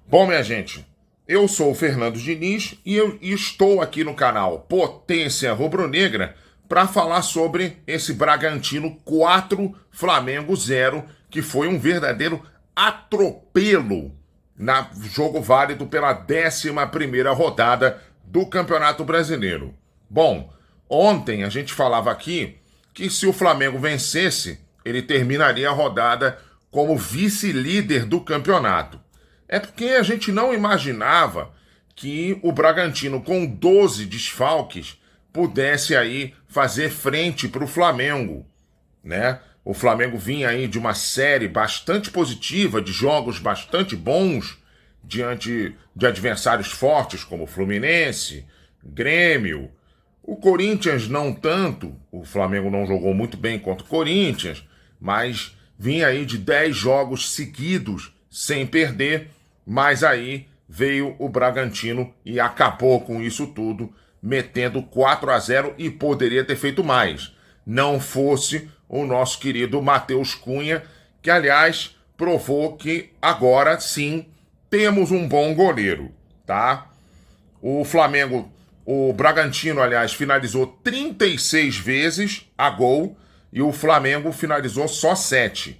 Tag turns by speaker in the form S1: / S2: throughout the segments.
S1: Bom, minha gente, eu sou o Fernando Diniz e eu estou aqui no canal Potência Rubro-Negra para falar sobre esse Bragantino 4, Flamengo 0, que foi um verdadeiro atropelo no jogo válido pela 11ª rodada do Campeonato Brasileiro. Bom, ontem a gente falava aqui que se o Flamengo vencesse, ele terminaria a rodada como vice-líder do campeonato. É porque a gente não imaginava que o Bragantino, com 12 desfalques, pudesse aí fazer frente para o Flamengo, né? O Flamengo vinha aí de uma série bastante positiva, de jogos bastante bons, diante de adversários fortes como o Fluminense, Grêmio. O Corinthians não tanto, o Flamengo não jogou muito bem contra o Corinthians, mas vinha aí de 10 jogos seguidos sem perder, mas aí veio o Bragantino e acabou com isso tudo, metendo 4-0 e poderia ter feito mais. Não fosse o nosso querido Matheus Cunha, que aliás provou que agora sim temos um bom goleiro, tá? O Bragantino, aliás, finalizou 36 vezes a gol e o Flamengo finalizou só 7.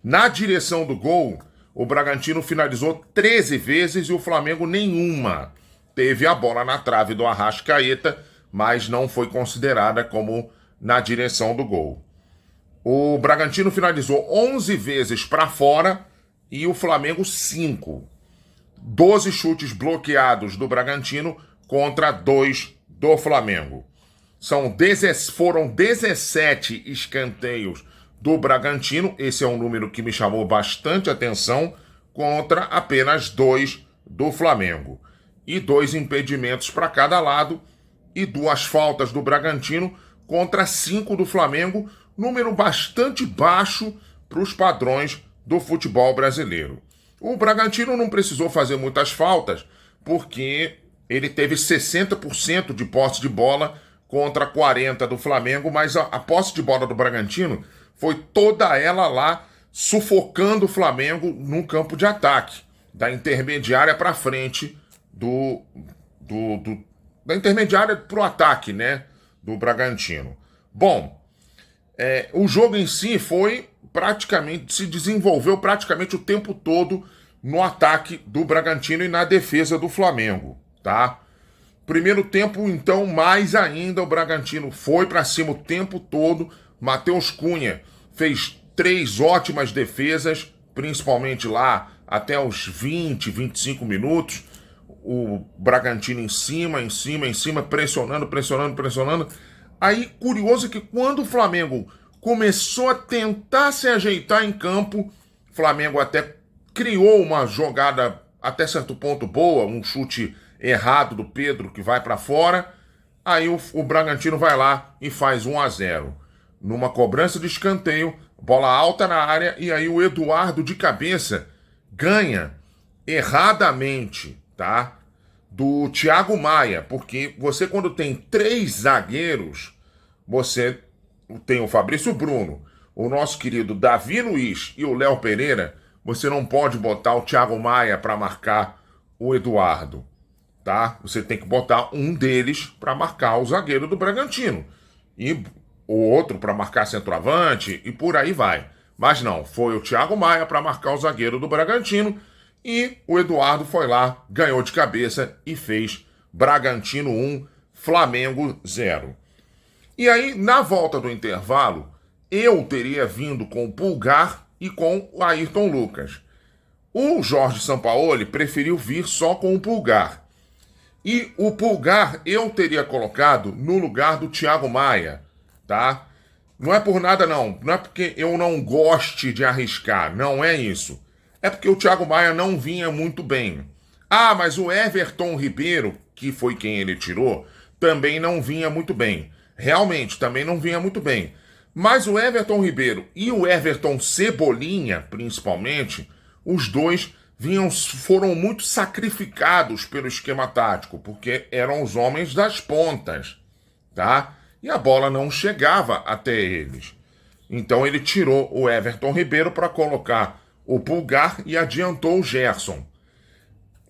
S1: Na direção do gol, o Bragantino finalizou 13 vezes e o Flamengo nenhuma. Teve a bola na trave do Arrascaeta, mas não foi considerada como na direção do gol. O Bragantino finalizou 11 vezes para fora e o Flamengo 5. 12 chutes bloqueados do Bragantino contra 2 do Flamengo. Foram 17 escanteios do Bragantino, esse é um número que me chamou bastante atenção, contra apenas 2 do Flamengo. E 2 impedimentos para cada lado e 2 faltas do Bragantino contra 5 do Flamengo, número bastante baixo para os padrões do futebol brasileiro. O Bragantino não precisou fazer muitas faltas, porque ele teve 60% de posse de bola contra 40% do Flamengo, mas a posse de bola do Bragantino foi toda ela lá sufocando o Flamengo no campo de ataque, da intermediária para frente da intermediária para o ataque, né, do Bragantino. Bom, o jogo em si se desenvolveu praticamente o tempo todo no ataque do Bragantino e na defesa do Flamengo, tá? Primeiro tempo, então, mais ainda, o Bragantino foi para cima o tempo todo. Matheus Cunha fez 3 ótimas defesas, principalmente lá até os 20, 25 minutos. O Bragantino em cima, pressionando. Aí, curioso é que quando o Flamengo começou a tentar se ajeitar em campo, o Flamengo até criou uma jogada até certo ponto boa, um chute errado do Pedro que vai para fora. Aí o Bragantino vai lá e faz 1-0. Numa cobrança de escanteio, bola alta na área, e aí o Eduardo de cabeça ganha erradamente, tá? Do Thiago Maia, porque você quando tem 3 zagueiros, você tem o Fabrício Bruno, o nosso querido Davi Luiz e o Léo Pereira, você não pode botar o Thiago Maia para marcar o Eduardo, tá? Você tem que botar um deles para marcar o zagueiro do Bragantino e o outro para marcar centroavante e por aí vai. Mas não, foi o Thiago Maia para marcar o zagueiro do Bragantino e o Eduardo foi lá, ganhou de cabeça e fez Bragantino 1, Flamengo 0. E aí, na volta do intervalo, eu teria vindo com o Pulgar e com o Ayrton Lucas. O Jorge Sampaoli preferiu vir só com o Pulgar. E o Pulgar eu teria colocado no lugar do Thiago Maia, tá? Não é por nada não é porque eu não goste de arriscar, não é isso. É porque o Thiago Maia não vinha muito bem. Ah, mas o Everton Ribeiro, que foi quem ele tirou, também não vinha muito bem. Realmente, também não vinha muito bem. Mas o Everton Ribeiro e o Everton Cebolinha, principalmente, os dois foram muito sacrificados pelo esquema tático, porque eram os homens das pontas, tá? E a bola não chegava até eles. Então ele tirou o Everton Ribeiro para colocar o Pulgar e adiantou o Gerson.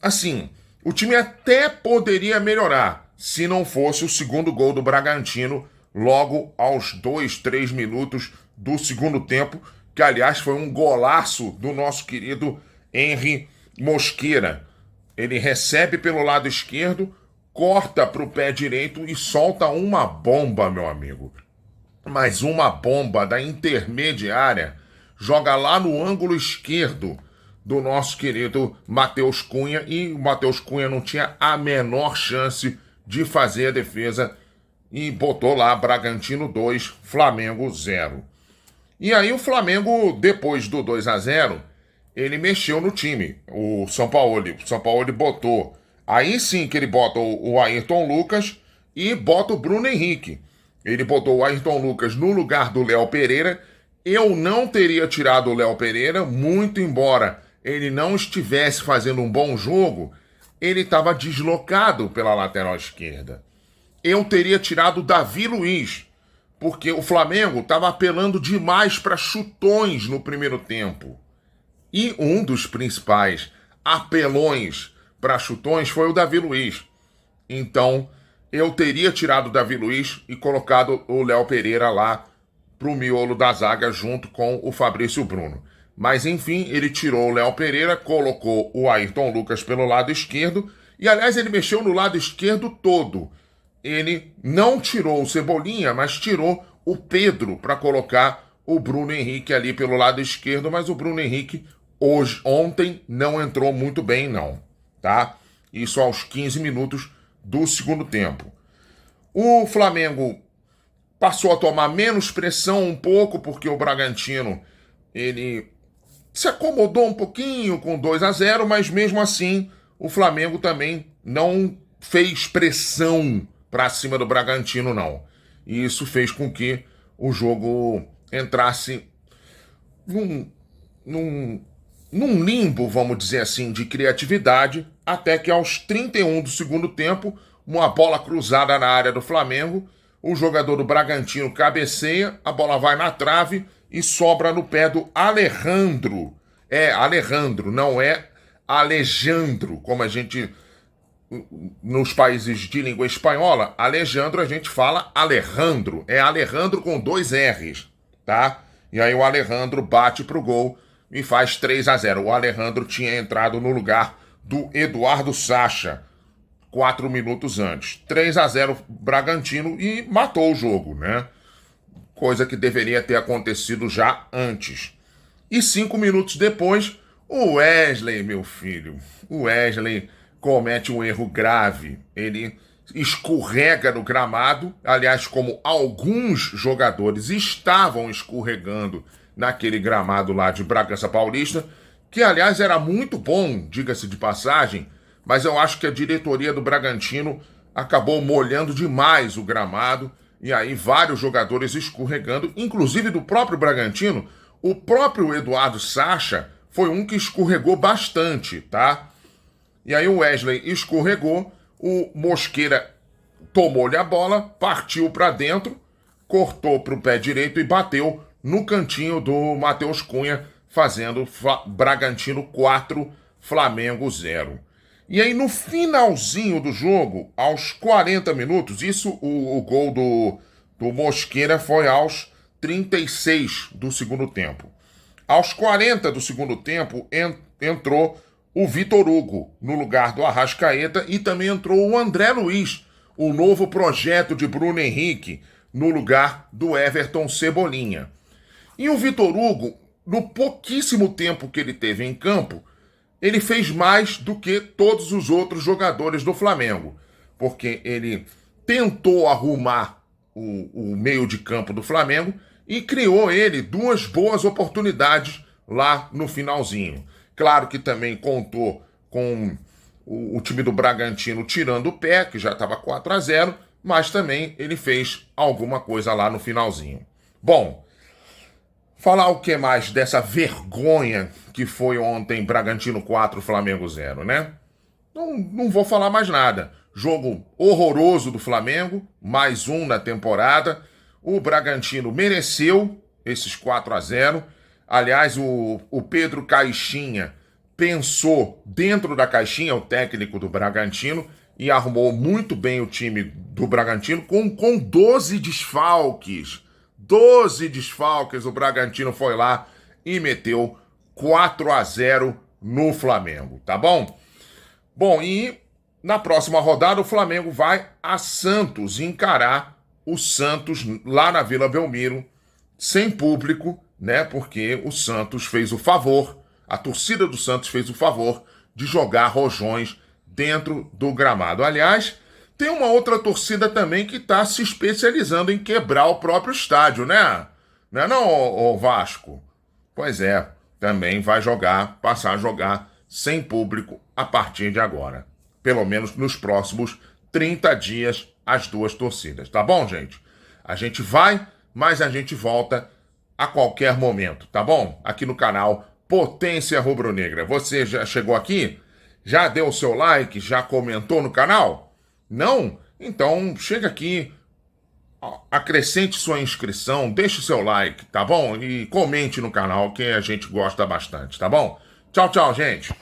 S1: assim, o time até poderia melhorar se não fosse o segundo gol do Bragantino logo aos 2, 3 minutos do segundo tempo, que aliás foi um golaço do nosso querido Henry Mosqueira. Ele recebe pelo lado esquerdo, corta para o pé direito e solta uma bomba, meu amigo. Mas uma bomba da intermediária, joga lá no ângulo esquerdo do nosso querido Matheus Cunha, e o Matheus Cunha não tinha a menor chance de fazer a defesa e botou lá Bragantino 2, Flamengo 0. E aí o Flamengo, depois do 2-0, ele mexeu no time, o São Paulo botou, aí sim que ele bota o Ayrton Lucas e bota o Bruno Henrique. Ele botou o Ayrton Lucas no lugar do Léo Pereira. Eu não teria tirado o Léo Pereira, muito embora ele não estivesse fazendo um bom jogo, ele estava deslocado pela lateral esquerda. Eu teria tirado o Davi Luiz, porque o Flamengo estava apelando demais para chutões no primeiro tempo. E um dos principais apelões para chutões foi o Davi Luiz. Então, eu teria tirado o Davi Luiz e colocado o Léo Pereira lá pro miolo da zaga junto com o Fabrício Bruno. Mas enfim, ele tirou o Léo Pereira, colocou o Ayrton Lucas pelo lado esquerdo, e aliás ele mexeu no lado esquerdo todo. Ele não tirou o Cebolinha, mas tirou o Pedro para colocar o Bruno Henrique ali pelo lado esquerdo, mas o Bruno Henrique ontem não entrou muito bem não, tá? Isso aos 15 minutos do segundo tempo. O Flamengo passou a tomar menos pressão um pouco, porque o Bragantino, ele se acomodou um pouquinho com 2-0, mas mesmo assim o Flamengo também não fez pressão para cima do Bragantino, não. E isso fez com que o jogo entrasse num limbo, vamos dizer assim, de criatividade, até que aos 31 do segundo tempo, uma bola cruzada na área do Flamengo, o jogador do Bragantino cabeceia, a bola vai na trave e sobra no pé do Alejandro. É Alejandro, não é Alejandro, como a gente, nos países de língua espanhola, Alejandro a gente fala Alejandro, é Alejandro com 2 R's, tá? E aí o Alejandro bate pro gol e faz 3-0. O Alejandro tinha entrado no lugar do Eduardo Sacha 4 minutos antes. 3-0 Bragantino e matou o jogo, né? Coisa que deveria ter acontecido já antes. E 5 minutos depois, o Wesley, meu filho, o Wesley comete um erro grave. Ele escorrega no gramado, aliás, como alguns jogadores estavam escorregando naquele gramado lá de Bragança Paulista, que aliás era muito bom, diga-se de passagem, mas eu acho que a diretoria do Bragantino acabou molhando demais o gramado, e aí vários jogadores escorregando, inclusive do próprio Bragantino. O próprio Eduardo Sacha foi um que escorregou bastante, tá? E aí o Wesley escorregou, o Mosqueira tomou-lhe a bola, partiu para dentro, cortou para o pé direito e bateu no cantinho do Matheus Cunha, fazendo Bragantino 4, Flamengo 0. E aí no finalzinho do jogo, aos 40 minutos, isso o gol do Mosqueira foi aos 36 do segundo tempo. Aos 40 do segundo tempo entrou o Vitor Hugo no lugar do Arrascaeta e também entrou o André Luiz, o novo projeto de Bruno Henrique, no lugar do Everton Cebolinha. E o Vitor Hugo, no pouquíssimo tempo que ele teve em campo, ele fez mais do que todos os outros jogadores do Flamengo, porque ele tentou arrumar o meio de campo do Flamengo e criou ele 2 boas oportunidades lá no finalzinho. Claro que também contou com o time do Bragantino tirando o pé, que já estava 4-0, mas também ele fez alguma coisa lá no finalzinho. Bom, falar o que mais dessa vergonha que foi ontem Bragantino 4, Flamengo 0, né? Não vou falar mais nada. Jogo horroroso do Flamengo, mais um na temporada. O Bragantino mereceu esses 4-0. Aliás, o Pedro Caixinha pensou dentro da caixinha, o técnico do Bragantino, e arrumou muito bem o time do Bragantino com 12 desfalques. 12 desfalques, o Bragantino foi lá e meteu 4-0 no Flamengo, tá bom? Bom, e na próxima rodada o Flamengo vai a Santos encarar o Santos lá na Vila Belmiro, sem público, né? Porque o Santos fez o favor, a torcida do Santos fez o favor de jogar rojões dentro do gramado. Aliás, tem uma outra torcida também que está se especializando em quebrar o próprio estádio, né? Não é não, ô Vasco? Pois é, também vai passar a jogar sem público a partir de agora. Pelo menos nos próximos 30 dias, as duas torcidas. Tá bom, gente? A gente vai, mas a gente volta a qualquer momento, tá bom? Aqui no canal Potência Rubro-Negra. Você já chegou aqui? Já deu o seu like? Já comentou no canal? Não? Então chega aqui, acrescente sua inscrição, deixe o seu like, tá bom? E comente no canal que a gente gosta bastante, tá bom? Tchau, tchau, gente!